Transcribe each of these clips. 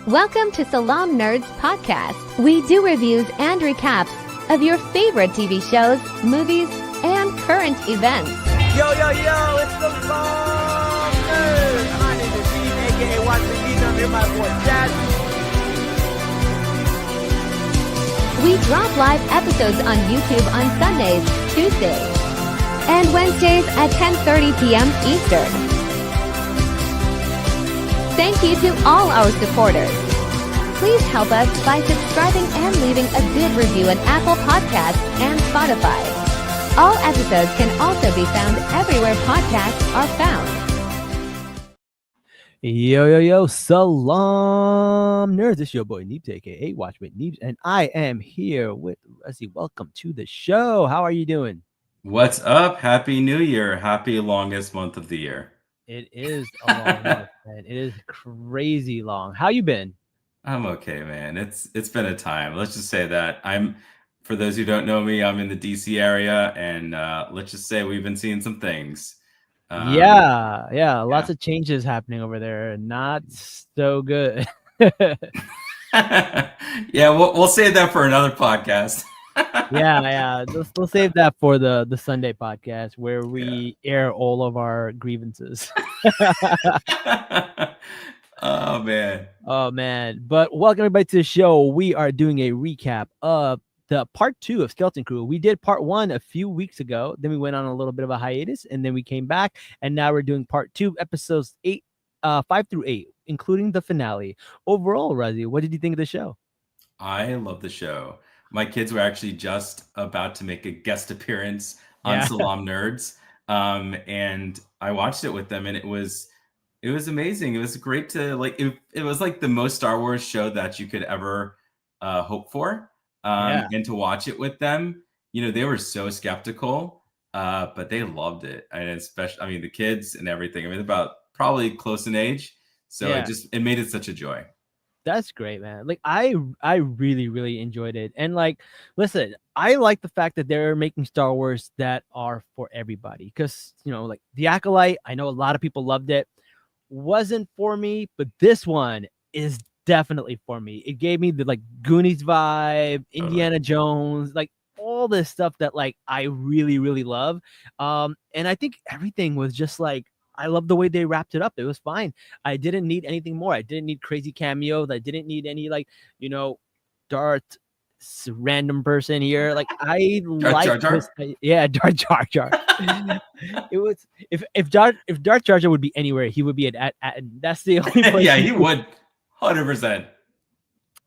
Welcome to Salaam Nerds Podcast. We do reviews and recaps of your favorite TV shows, movies, and current events. Yo, it's the Salaam Nerds. My name is Steve, aka Watch Me Eat. I'm here my boy Chad. We drop live episodes on YouTube on Sundays, Tuesdays, and Wednesdays at 10:30 p.m. Eastern. Thank you to all our supporters. Please help us by subscribing and leaving a good review on Apple Podcasts and Spotify. All episodes can also be found everywhere podcasts are found. Yo, Salaam Nerds. It's your boy Neebs, aka Watch with Neebs, and I am here with Rusty. Welcome to the show. How are you doing? What's up? Happy New Year. Happy longest month of the year. It is a long month, man. It is crazy long. How you been? I'm okay, man. It's been a time. Let's just say that. For those who don't know me, I'm in the DC area, and let's just say we've been seeing some things. Yeah. Lots of changes happening over there. Not so good. Yeah, we'll save that for another podcast. Yeah. We'll save that for the Sunday podcast where we air all of our grievances. Oh man. But welcome everybody to the show. We are doing a recap of the part 2 of Skeleton Crew. We did part 1 a few weeks ago. Then we went on a little bit of a hiatus, and then we came back, and now we're doing part 2, episodes 5 through 8, including the finale. Overall, Razi, what did you think of the show? I love the show. My kids were actually just about to make a guest appearance on Salaam Nerds, and I watched it with them, and it was amazing. It was great to it was like the most Star Wars show that you could ever hope for. And to watch it with them, they were so skeptical, but they loved it. And especially, the kids and everything. They're about probably close in age. So it made it such a joy. That's great, man. I really, really enjoyed it. And listen, I like the fact that they're making Star Wars that are for everybody. Because, The Acolyte, I know a lot of people loved it. Wasn't for me, but this one is definitely for me. It gave me the Goonies vibe, Indiana Jones, all this stuff that I really, really love. And I think everything was just I love the way they wrapped it up. It was fine. I didn't need anything more. I didn't need crazy cameos. I didn't need any Darth random person here. I like this. Yeah, Darth Jar Jar. It was if Darth Jar Jar would be anywhere, he would be at that's the only place. Yeah, he would. 100%.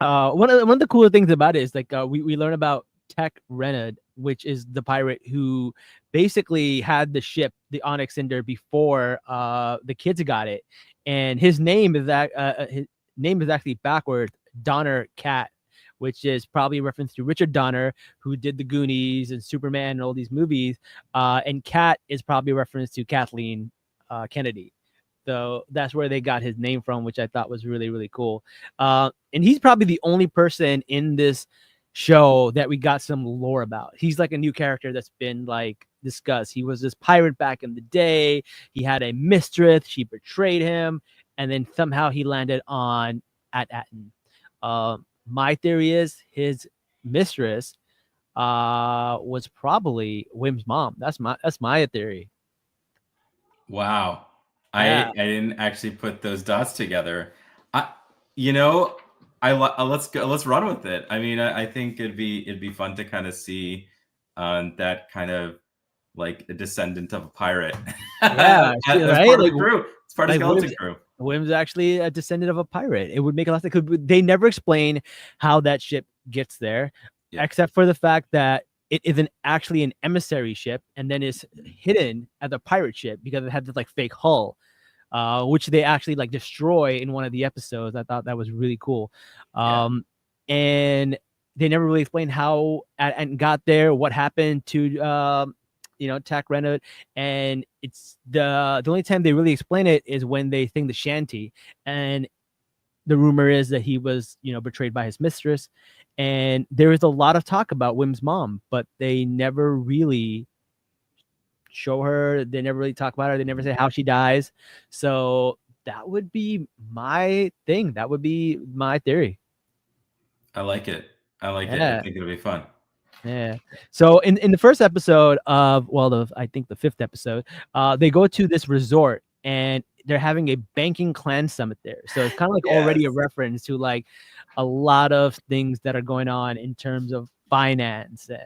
One of the cooler things about it is we learn about Tech Renard, which is the pirate who basically had the ship, the Onyx Cinder, before the kids got it, and his name is actually backward, Donner Cat, which is probably a reference to Richard Donner, who did the Goonies and Superman and all these movies, and Cat is probably a reference to Kathleen Kennedy. So that's where they got his name from, which I thought was really, really cool. And he's probably the only person in this show that we got some lore about. He's a new character that's been discussed. He was this pirate back in the day. He had a mistress. She betrayed him. And then somehow he landed at Atten. My theory is his mistress was probably Wim's mom. That's my theory. Wow. Yeah. I didn't actually put those dots together. Let's run with it. I think it'd be fun to kind of see that kind of a descendant of a pirate. Yeah, That's right. Part of the crew. It's part of Skeleton Crew. Wim's actually a descendant of a pirate. It would make a lot of sense. They never explain how that ship gets there, except for the fact that it isn't actually an emissary ship, and then it's hidden as a pirate ship because it had this fake hull, which they actually destroy in one of the episodes. I thought that was really cool. And they never really explained how and got there, what happened to Tech Renard, and it's the only time they really explain it is when they sing the shanty, and the rumor is that he was betrayed by his mistress. And there is a lot of talk about Wim's mom, but they never really show her. They never really talk about her. They never say how she dies. So that would be my thing. That would be my theory. I like it. I like it. I Yeah. think it'll be fun. Yeah. So in the first episode of I think the 5th episode, they go to this resort and they're having a banking clan summit there. So it's kind of like already a Yes. reference to like a lot of things that are going on in terms of finance and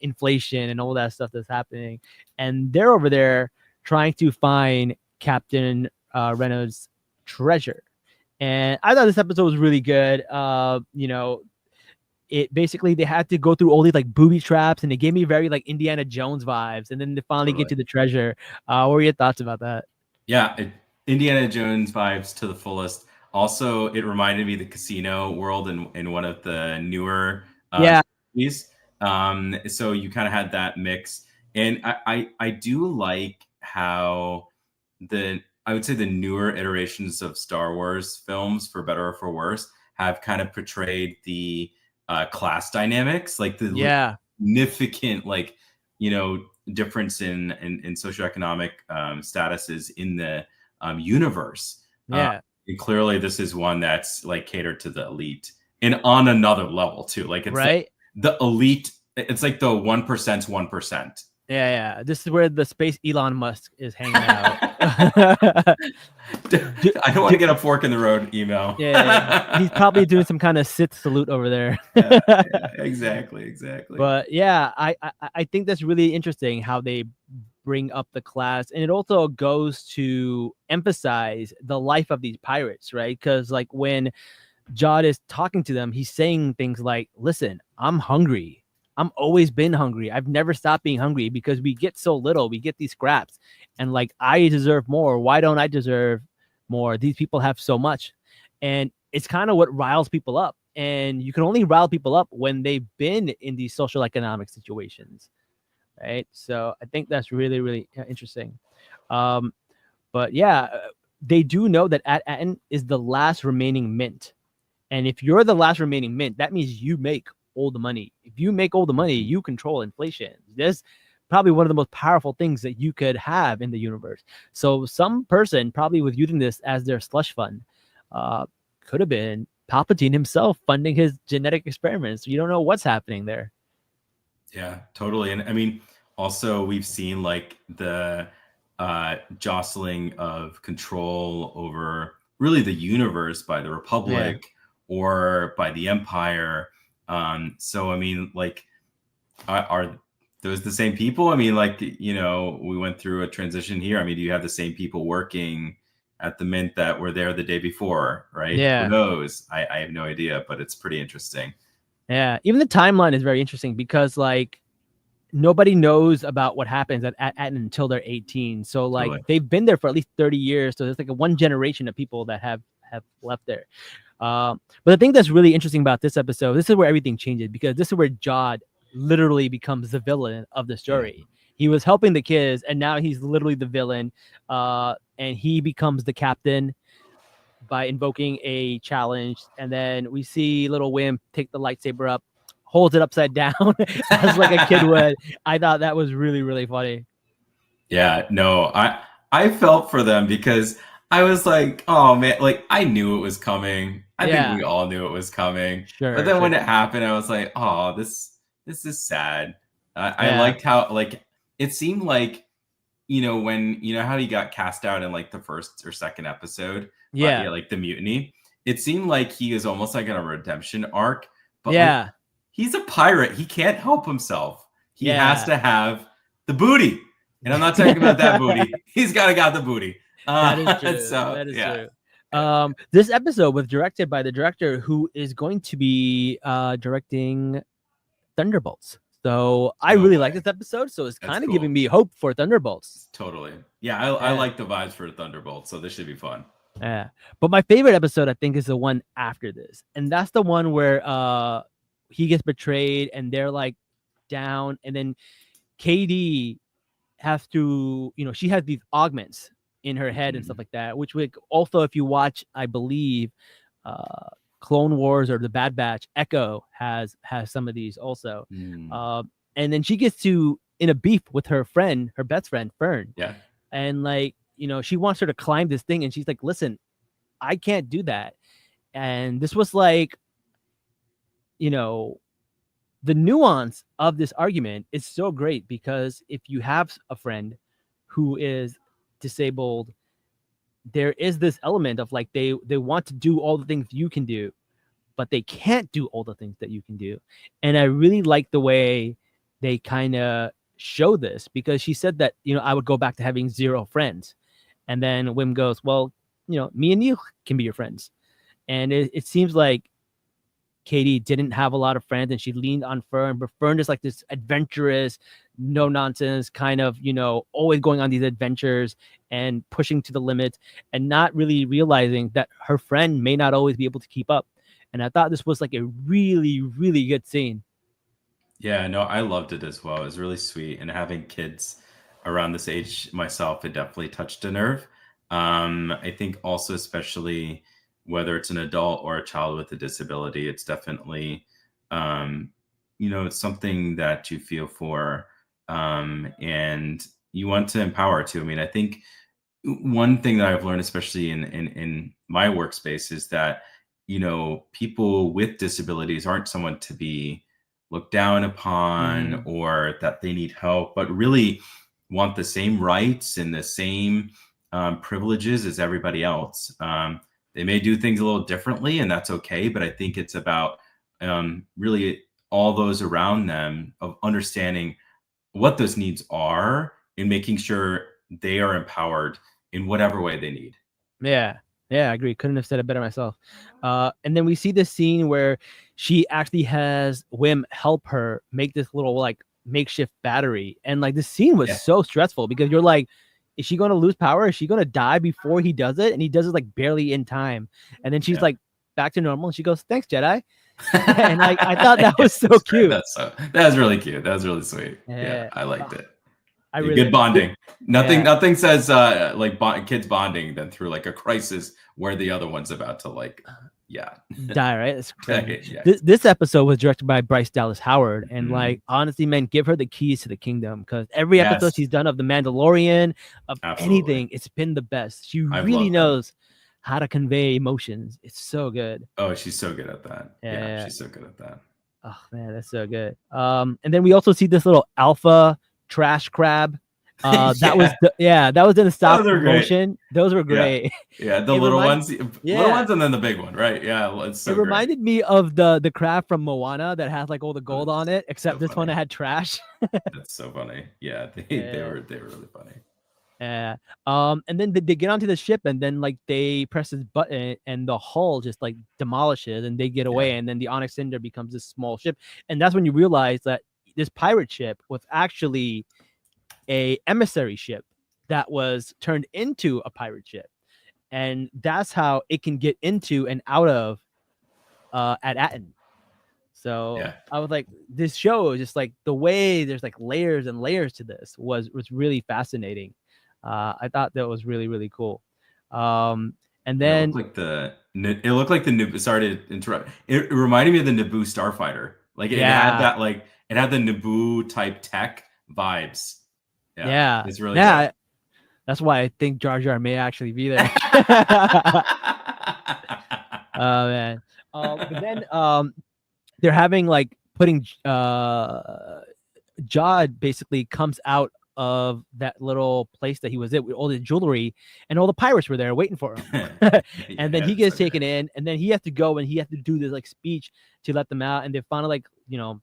inflation and all that stuff that's happening. And they're over there trying to find Captain Renaud's treasure. And I thought this episode was really good. You know, it basically they had to go through all these like booby traps, and it gave me very like Indiana Jones vibes. And then they finally get to the treasure. What were your thoughts about that? Yeah, Indiana Jones vibes to the fullest. Also, it reminded me of the casino world in one of the newer movies. So you kind of had that mix, and I do like how I would say the newer iterations of Star Wars films, for better or for worse, have kind of portrayed the class dynamics, like the significant, like, you know, difference in socioeconomic statuses in the universe. And clearly this is one that's like catered to the elite, and on another level too. Like it's like the elite, it's like the 1%'s 1%. Yeah. This is where the space Elon Musk is hanging out. I don't want to get a fork in the road email. Yeah, he's probably doing some kind of Sith salute over there. Exactly. But yeah, I think that's really interesting how they bring up the class, and it also goes to emphasize the life of these pirates, right? Because like when Jod is talking to them, he's saying things like, "Listen, I'm hungry. I'm always been hungry. I've never stopped being hungry because we get so little. We get these scraps, and like I deserve more. Why don't I deserve more? These people have so much." And it's kind of what riles people up. And you can only rile people up when they've been in these social economic situations, right? So I think that's really, really interesting. But yeah, they do know that At-Aten is the last remaining mint. And if you're the last remaining mint, that means you make all the money. If you make all the money, you control inflation. That's probably one of the most powerful things that you could have in the universe. So some person probably was using this as their slush fund. Could have been Palpatine himself funding his genetic experiments. You don't know what's happening there. Yeah, totally. And I mean, also we've seen like the jostling of control over really the universe by the Republic or by the Empire. So I mean, like, are those the same people? I mean, like, you know, we went through a transition here. I mean, do you have the same people working at the mint that were there the day before, right? Yeah. Who knows? I have no idea, but it's pretty interesting. Yeah, even the timeline is very interesting because like nobody knows about what happens at until they're 18. So like they've been there for at least 30 years. So there's like one generation of people that have left there. But the thing that's really interesting about this episode, this is where everything changes, because this is where Jod literally becomes the villain of the story. Yeah. He was helping the kids, and now he's literally the villain. And he becomes the captain by invoking a challenge. And then we see little Wim take the lightsaber up, holds it upside down as like a kid would. I thought that was really, really funny. Yeah, no, I felt for them because I was like, oh man, like I knew it was coming. I think we all knew it was coming. Sure. But then when it happened, I was like, oh, this is sad. I liked how, like, it seemed like, you know, when, you know how he got cast out in like the first or second episode, like the mutiny, it seemed like he is almost like in a redemption arc. But like, he's a pirate. He can't help himself. He has to have the booty. And I'm not talking about that booty. He's got the booty. That is true. So, that is true. This episode was directed by the director who is going to be directing Thunderbolts. So I really like this episode. So it's kind of giving me hope for Thunderbolts. Totally. Yeah, I like the vibes for Thunderbolts. So this should be fun. Yeah. But my favorite episode, I think, is the one after this. And that's the one where he gets betrayed and they're like down. And then KD has to, you know, she has these augments in her head and stuff like that, which would also, if you watch, I believe, Clone Wars or the Bad Batch, Echo has some of these also. And then she gets in a beef with her friend, her best friend, Fern. Yeah. And like, she wants her to climb this thing, and she's like, listen, I can't do that. And this was like, the nuance of this argument is so great, because if you have a friend who is disabled, there is this element of like they want to do all the things you can do, but they can't do all the things that you can do. And I really like the way they kind of show this, because she said that, I would go back to having 0 friends. And then Wim goes, well, me and you can be your friends. And it seems like Katie didn't have a lot of friends, and she leaned on Fern, but Fern is like this adventurous, no nonsense kind of, always going on these adventures and pushing to the limit, and not really realizing that her friend may not always be able to keep up. And I thought this was like a really, really good scene. Yeah, no, I loved it as well. It was really sweet. And having kids around this age myself, it definitely touched a nerve. I think also, especially whether it's an adult or a child with a disability, it's definitely, it's something that you feel for, and you want to empower too. I mean, I think one thing that I've learned, especially in my workspace, is that, people with disabilities aren't someone to be looked down upon or that they need help, but really want the same rights and the same privileges as everybody else. They may do things a little differently, and that's okay. But I think it's about really all those around them of understanding what those needs are and making sure they are empowered in whatever way they need. Yeah, I agree. Couldn't have said it better myself. And then we see this scene where she actually has Wim help her make this little like makeshift battery. And like the scene was so stressful, because you're like, is she going to lose power? Is she going to die before he does it? And he does it like barely in time. And then she's like back to normal, and she goes, thanks, Jedi. And like, I thought that was so cute. That was really cute. That was really sweet. Yeah, I liked it. Good bonding. Nothing says kids bonding than through like a crisis where the other one's about to die, right? That's crazy. Yeah. This episode was directed by Bryce Dallas Howard, and like, honestly, man, give her the keys to the kingdom, because every episode she's done of The Mandalorian, of anything, it's been the best. She really knows how to convey emotions. It's so good. Oh, she's so good at that. Yeah, she's so good at that. Oh man, that's so good. And then we also see this little alpha trash crab. That was in the stop motion. Those were great. Yeah, the little ones, and then the big one, right? Yeah, it's so it reminded me of the crab from Moana that has like all the gold on it, except this one had trash. That's so funny. Yeah, they were really funny. Yeah. And then they get onto the ship, and then like they press this button, and the hull just like demolishes, and they get away, and then the Onyx Cinder becomes this small ship, and that's when you realize that this pirate ship was actually a emissary ship that was turned into a pirate ship, and that's how it can get into and out of at Atten. So I was like, this show is just like the way there's like layers and layers to this was really fascinating. I thought that was really, really cool. And then it looked like the Naboo. Sorry to interrupt. It reminded me of the Naboo starfighter. Like it had that, like it had the Naboo type tech vibes. Yeah, it's really good. That's why I think Jar Jar may actually be there. Oh man. But then they're having like putting Jod basically comes out of that little place that he was at with all the jewelry, and all the pirates were there waiting for him. And then he gets taken in, and then he has to go, and he has to do this like speech to let them out. And they finally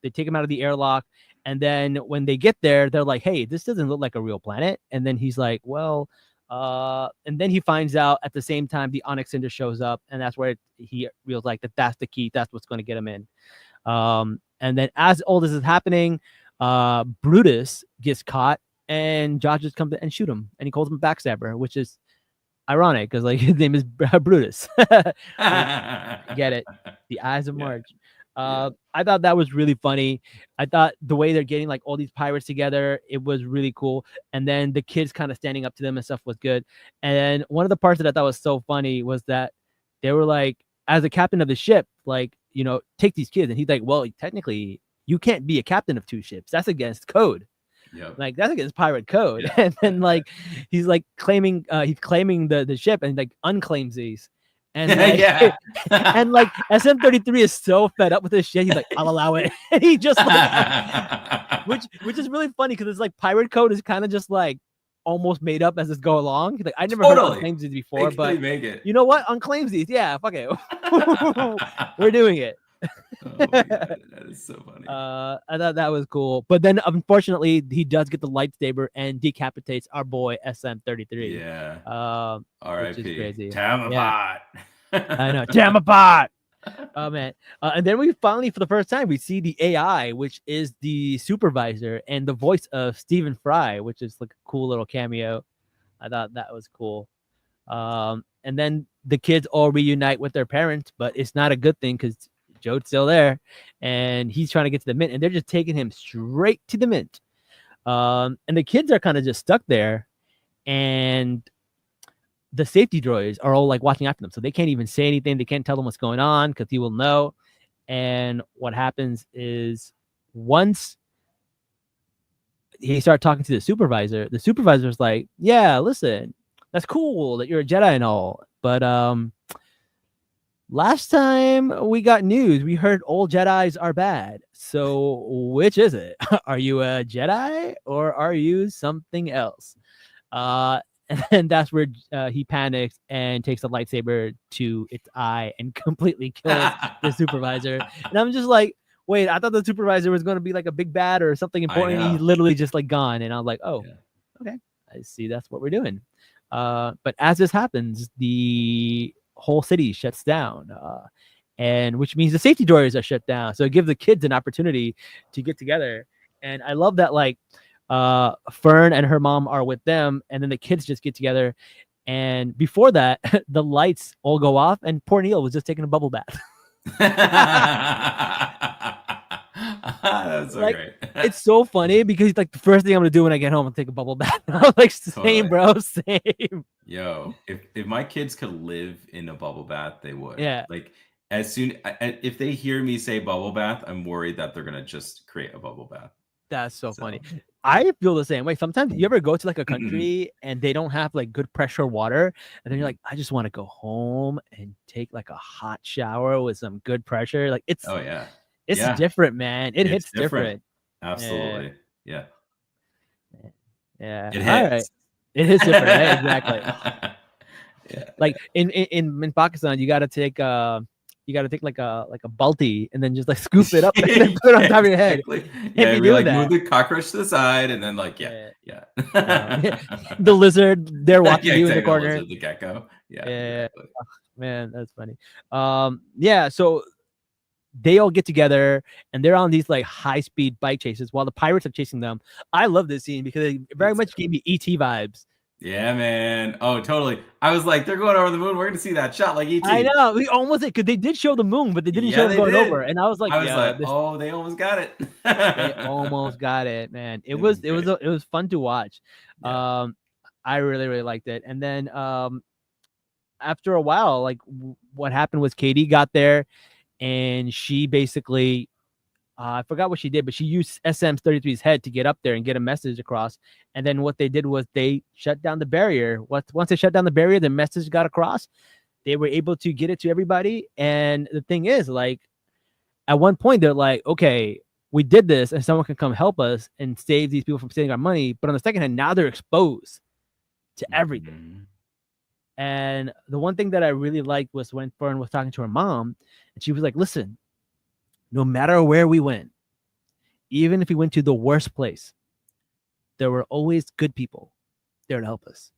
they take him out of the airlock. And then when they get there, they're like, hey, this doesn't look like a real planet. And then he's like, well, and then he finds out at the same time the Onyx Cinder shows up, and that's where he feels like that's the key. That's what's going to get him in. And then as all this is happening, Brutus gets caught, and Josh just comes and shoot him, and he calls him a backstabber, which is ironic because like his name is Brutus. Get it? The Eyes of March. I thought that was really funny. I thought the way they're getting like all these pirates together, it was really cool. And then the kids kind of standing up to them and stuff was good. And one of the parts that I thought was so funny was that they were like, as a captain of the ship, like, take these kids. And he's like, well, technically you can't be a captain of 2 ships. That's against code. Yep. Like that's against pirate code. Yeah. And then like he's like claiming the ship and like unclaims these. And like Yeah. and like SM-33 is so fed up with this shit. He's like, I'll allow it. And he just like which is really funny because it's like pirate code is kind of just like almost made up as it's go along. He's like, I never heard of unclaims these before, but make it. you know what? Unclaims these. Yeah, fuck it. We're doing it. Oh my God, that is so funny. I thought that was cool. But then unfortunately he does get the lightsaber and decapitates our boy SM-33. Yeah. Which is crazy. Tear 'em apart. I know. Tear 'em apart. Oh man. And then we finally, for the first time, we see the AI, which is the supervisor and the voice of Stephen Fry, which is like a cool little cameo. I thought that was cool. And then the kids all reunite with their parents, but it's not a good thing because Joe's still there and he's trying to get to the mint and they're just taking him straight to the mint. And the kids are kind of just stuck there and the safety droids are all like watching after them. So they can't even say anything. They can't tell them what's going on because he will know. And what happens is once he started talking to the supervisor's like, yeah, listen, that's cool that you're a Jedi and all. But last time we got news, we heard old Jedis are bad. So which is it? Are you a Jedi or are you something else? And that's where he panics and takes the lightsaber to its eye and completely kills the supervisor. And I'm just like, wait, I thought the supervisor was going to be like a big bad or something important. He's literally just like gone. And I was like, oh, okay, I see. That's what we're doing. But as this happens, the whole city shuts down, and which means the safety doors are shut down. So it gives the kids an opportunity to get together. And I love that, like, Fern and her mom are with them, and then the kids just get together. And before that, the lights all go off, and poor Neil was just taking a bubble bath. That's so like, great. It's so funny because like the first thing I'm gonna do when I get home is take a bubble bath. I was like, same, bro, same. Yo, if my kids could live in a bubble bath, they would. Yeah. Like as soon if they hear me say bubble bath, I'm worried that they're gonna just create a bubble bath. That's so funny. I feel the same way. Sometimes you ever go to like a country and they don't have like good pressure water, and then you're like, I just want to go home and take like a hot shower with some good pressure. Like it's different, man. It's hits different. Absolutely. Yeah. Yeah. It hits. All right. It is different. Right? Exactly. Yeah. Like in Pakistan, you gotta take like a balti and then just like scoop it up and then put it on top of your head. Yeah, we like move the cockroach to the side and then like the lizard, they're watching you in the corner. The gecko. Yeah. Exactly. Oh, man, that's funny. So they all get together and they're on these like high-speed bike chases while the pirates are chasing them. I love this scene because it very much gave me ET vibes. Yeah, man. Oh, totally. I was like, they're going over the moon. We're gonna see that shot like ET. I know. We almost did because they did show the moon, but they didn't show them going over. And I was like, oh, they almost got it. They almost got it, man. It was fun to watch. Yeah. I really, really liked it. And then after a while, like what happened was Katie got there and she basically I forgot what she did, but she used SM-33's head to get up there and get a message across. And then what they did was they shut down the barrier. Once they shut down the barrier, the message got across. They were able to get it to everybody. And the thing is, like, at one point, they're like, okay, we did this and someone can come help us and save these people from stealing our money. But on the second hand, now they're exposed to everything. And the one thing that I really liked was when Fern was talking to her mom, and she was like, listen, no matter where we went, even if we went to the worst place, there were always good people there to help us.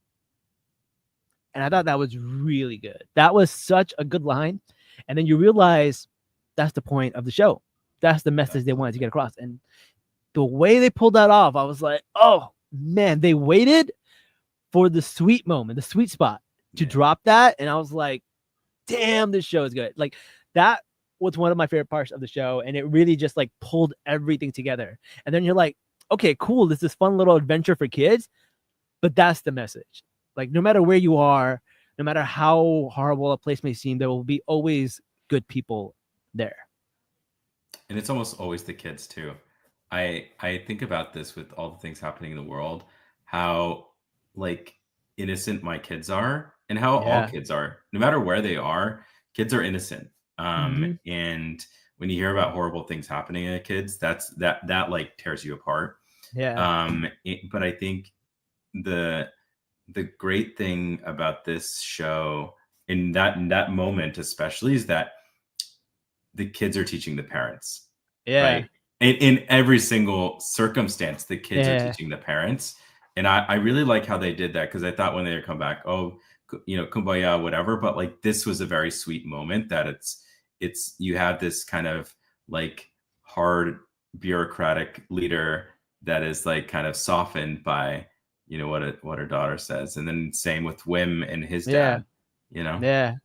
And I thought that was really good. That was such a good line. And then you realize that's the point of the show. That's the message they wanted to get across. And the way they pulled that off, I was like, oh, man, they waited for the sweet moment, the sweet spot to drop that. And I was like, damn, this show is good. Like that was one of my favorite parts of the show, and it really just like pulled everything together. And then you're like, okay, cool, this is fun little adventure for kids, but that's the message. Like no matter where you are, no matter how horrible a place may seem, there will be always good people there. And it's almost always the kids too. I think about this with all the things happening in the world, how like innocent my kids are, and how all Yeah. kids are, no matter where they are, kids are innocent. Hmm. And when you hear about horrible things happening to kids, that like tears you apart. Yeah. But I think the the great thing about this show in that moment especially is that the kids are teaching the parents, Yeah. right? In every single circumstance, the kids are Yeah. teaching the parents. And I really like how they did that, because I thought when they would come back, oh, kumbaya, whatever. But like this was a very sweet moment that it's you have this kind of like hard bureaucratic leader that is like kind of softened by what her daughter says, and then same with Wim and his Yeah. dad. You know, Yeah.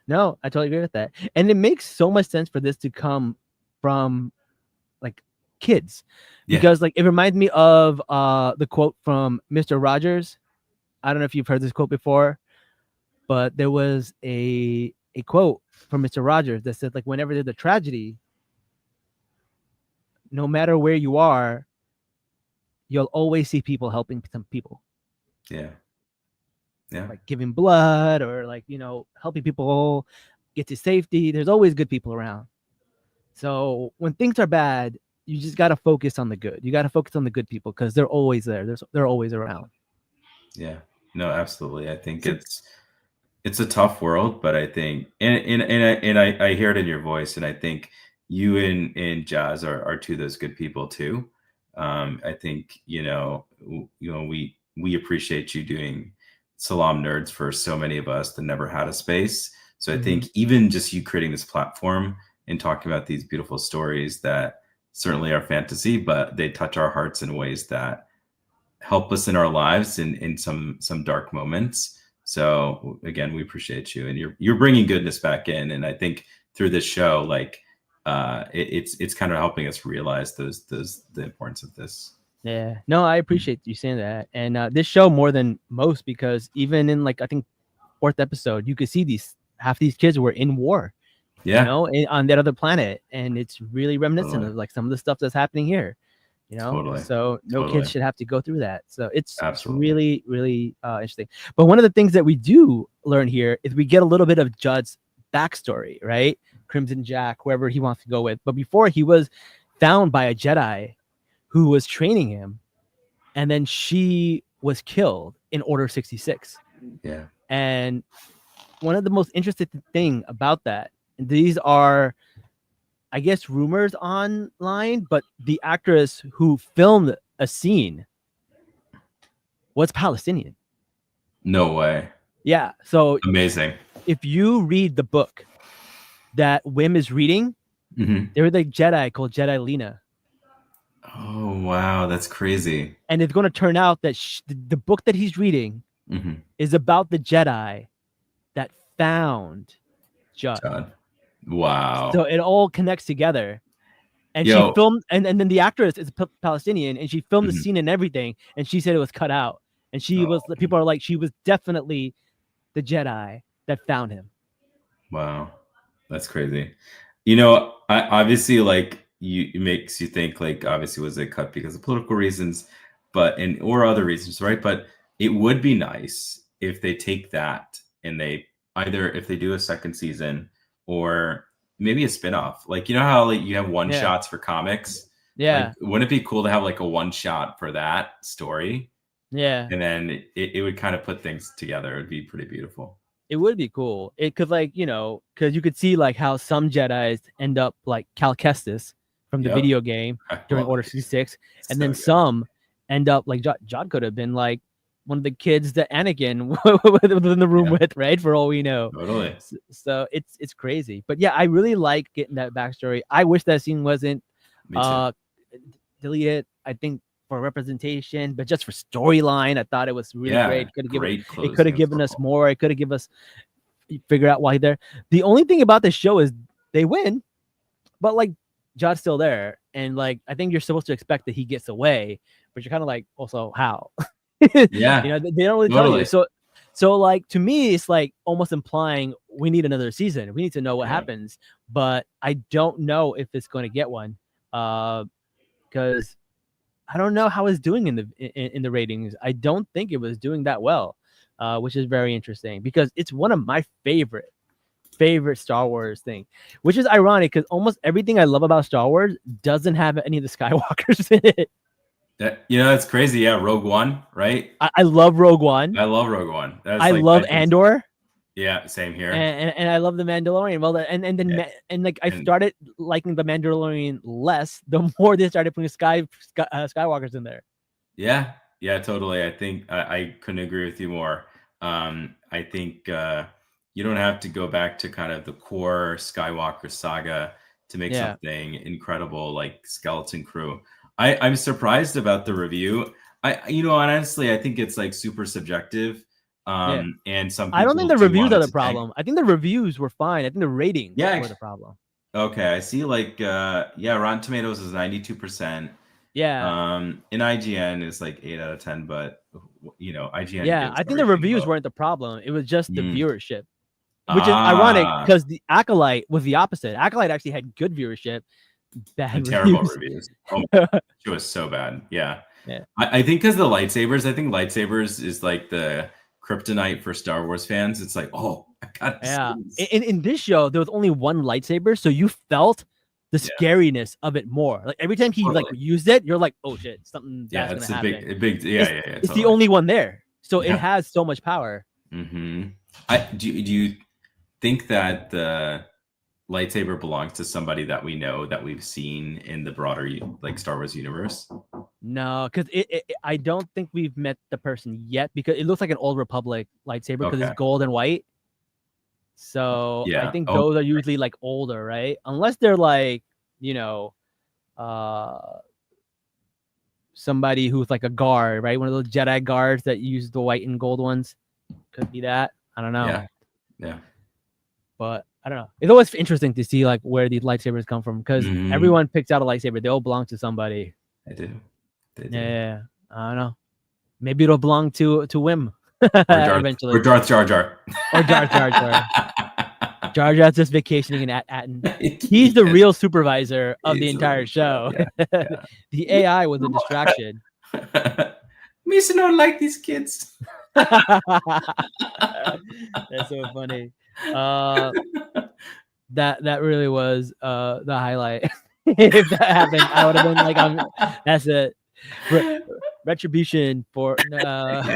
No, I totally agree with that. And it makes so much sense for this to come from like kids, yeah, because like it reminds me of the quote from Mr. Rogers. I don't know if you've heard this quote before, but there was a quote from Mr. Rogers that said like whenever there's a tragedy, no matter where you are, you'll always see people helping some people. yeah, yeah, Like giving blood or like, helping people get to safety. There's always good people around. So when things are bad, you just got to focus on the good. You got to focus on the good people because they're always there. They're always around. yeah. No, absolutely. I think So, it's a tough world, but I think and I hear it in your voice, and I think you and Jazz are two of those good people too. I think we appreciate you doing Salaam Nerds for so many of us that never had a space. So I mhm. think even just you creating this platform and talking about these beautiful stories that certainly are fantasy, but they touch our hearts in ways that help us in our lives in some dark moments. So again, we appreciate you, and you're bringing goodness back in. And I think through this show, like it's kind of helping us realize the importance of this. Yeah. No, I appreciate you saying that. And this show more than most, because even in like I think fourth episode, you could see half these kids were in war, Yeah, on that other planet, and it's really reminiscent totally, of like some of the stuff that's happening here. totally, So no kid totally, should have to go through that. So it's absolutely. really really interesting. But one of the things that we do learn here is we get a little bit of Judd's backstory, right? Crimson Jack, whoever he wants to go with. But before, he was found by a Jedi who was training him, and then she was killed in Order 66. Yeah, And one of the most interesting thing about that, and these are, I guess, rumors online, but the actress who filmed a scene was Palestinian. no way, Yeah. So amazing. if you read the book that Wim is reading, there was a Jedi called Jedi Lena. Oh wow, that's crazy. And it's going to turn out that the book that he's reading is about the Jedi that found Judd. God. Wow. So it all connects together. And she Yo, filmed, and then the actress is Palestinian, and she filmed the scene and everything, and she said it was cut out. And people are like, she was definitely the Jedi that found him. wow, that's crazy. I obviously like it makes you think like obviously was it cut because of political reasons, or other reasons, right? But it would be nice if they take that and they either if they do a second season or maybe a spin-off. Like how like you have one shots for comics. Yeah. Like wouldn't it be cool to have like a one shot for that story? Yeah. And then it would kind of put things together. It'd be pretty beautiful. It would be cool. It could because you could see like how some Jedis end up like Cal Kestis from the video game during Order 66, and then some end up like Jod could have been like one of the kids that Anakin was in the room with, right? For all we know. Totally. So it's crazy. But yeah, I really like getting that backstory. I wish that scene wasn't deleted. I think for representation, but just for storyline, I thought it was really great. It could have given us more. It could have given us figure out why they're. The only thing about this show is they win, but like Jod's still there, and like I think you're supposed to expect that he gets away, but you're kind of like also how. Yeah, they don't really tell you. So like to me, it's like almost implying we need another season. We need to know what happens, but I don't know if it's going to get one. because I don't know how it's doing in the ratings. I don't think it was doing that well, which is very interesting because it's one of my favorite Star Wars thing, which is ironic because almost everything I love about Star Wars doesn't have any of the Skywalkers in it. That's crazy. Yeah, Rogue One, right? I love Rogue One. I love Rogue One. I love Andor. Yeah, same here. And I love the Mandalorian. Well, and then I started liking the Mandalorian less the more they started putting Skywalkers in there. Yeah, totally. I think I couldn't agree with you more. I think you don't have to go back to kind of the core Skywalker saga to make something incredible like Skeleton Crew. I'm surprised about the review. Honestly, I think it's like super subjective. And some people I don't think the reviews are the problem. I think the reviews were fine. I think the ratings were the problem. Okay, I see. Like, Rotten Tomatoes is 92%. Yeah. And IGN is like 8 out of 10, but IGN. Yeah, I think the reviews weren't the problem. It was just the viewership, which is ironic because the Acolyte was the opposite. Acolyte actually had good viewership, bad terrible reviews. Oh, it was so bad. Yeah. I think because the lightsabers. I think lightsabers is like the kryptonite for Star Wars fans. It's like, oh, I got this. Yeah. In this show, there was only one lightsaber, so you felt the scariness of it more. Like every time he like used it, you're like, oh shit, something that's gonna happen. It's totally the only one there, so it has so much power. Do you think that the lightsaber belongs to somebody that we know that we've seen in the broader like Star Wars universe? No, because I don't think we've met the person yet because it looks like an Old Republic lightsaber because it's gold and white. So I think those are usually like older, right? Unless they're like, somebody who's like a guard, right? One of those Jedi guards that use the white and gold ones. Could be that. I don't know. Yeah. But I don't know. It's always interesting to see like where these lightsabers come from because everyone picks out a lightsaber. They all belong to somebody. They do. Yeah. I don't know. Maybe it'll belong to Wim. Eventually. Or Darth Jar Jar. Or Darth Jar Jar. Jar Jar's just vacationing in Atten. He's the real supervisor of the entire show. Yeah. The AI was a distraction. Misa don't like these kids. That's so funny. That really was the highlight. If that happened, I would have been like, that's it. Retribution for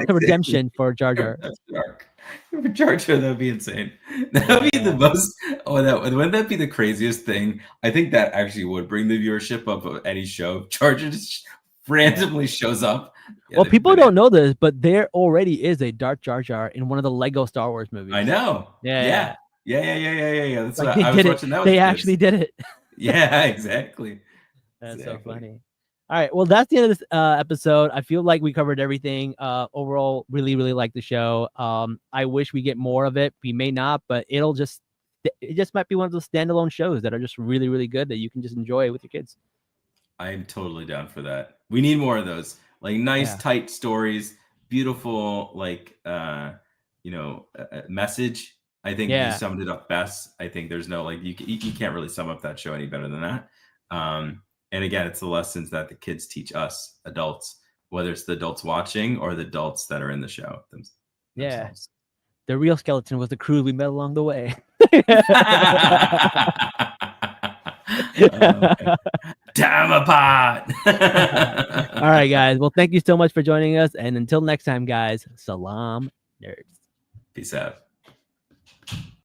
redemption for Jar Jar. That's dark. For Jar Jar, that would be insane. That would be the most. Wouldn't that be the craziest thing? I think that actually would bring the viewership up of any show. Jar Jar just randomly shows up. Well, people don't know this, but there already is a Darth Jar Jar in one of the Lego Star Wars movies. I know. Yeah. That's like what I was watching. That they actually did it. Yeah, exactly. That's so funny. All right, well, that's the end of this episode. I feel like we covered everything. Overall, really, really like the show. I wish we get more of it. We may not, but it just might be one of those standalone shows that are just really, really good that you can just enjoy with your kids. I'm totally down for that. We need more of those, like nice, tight stories, beautiful, like message. I think you summed it up best. I think there's no like you can't really sum up that show any better than that. And again, it's the lessons that the kids teach us adults, whether it's the adults watching or the adults that are in the show. Yeah. The real skeleton was the crew we met along the way. Time apart. All right, guys. Well, thank you so much for joining us. And until next time, guys, Salaam, nerds. Peace out.